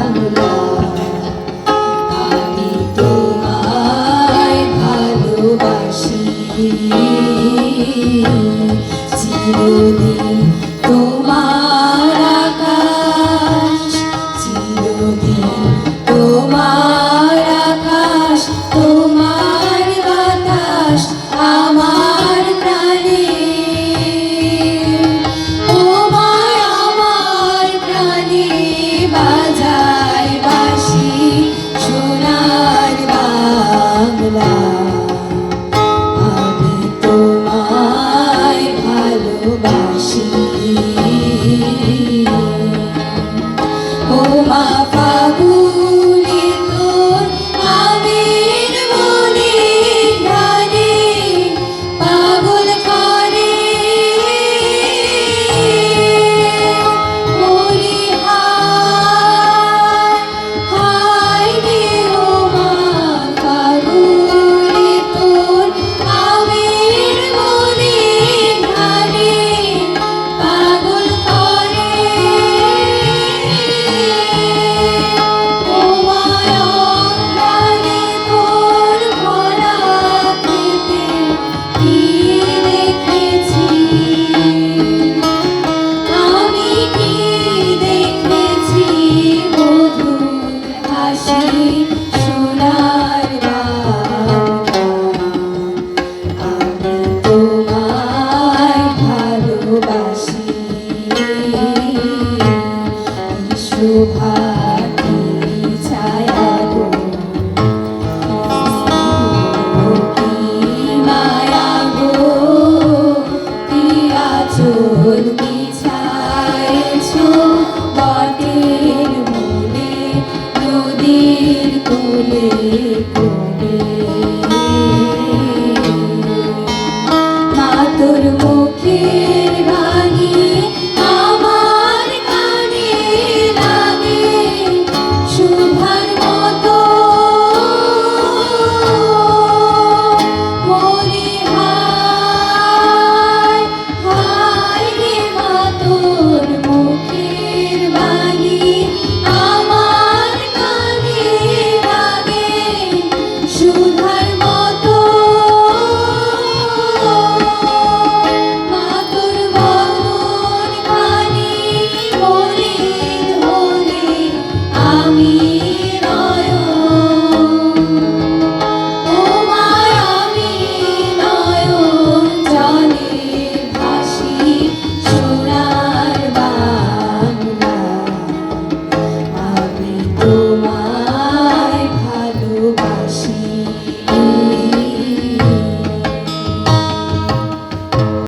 বাংলা। আমি তোমায় ভালোবাসি, চিরদিন তোমার আকাশ, চিরদিন তোমার আকাশ, তোমার বাতাস আমার প্রাণে। তোমায় আমার প্রাণে বাজায় বাঁশি সোনার বাংলা। আমি তোমায় ভালোবাসি। ও মা ফাগুনে তোর আমের মনে গানে পাগল করে বলি হায় হায় রে। ও মা ফাগুনে তোর আমের মনে গানে পাগল করে। ও মায়া প্রাণে তোর ভরা খেতে কি দেখেছি, আমি কি দেখেছি মধুর হাসি সোনার বাংলা। আমি তোমায় ভালোবাসি। শোভাকি ছায়া গো, কি মায়া গো, কি আঁচল বিছায়েছো বটের মূলে, নদীর কোলে কোলে।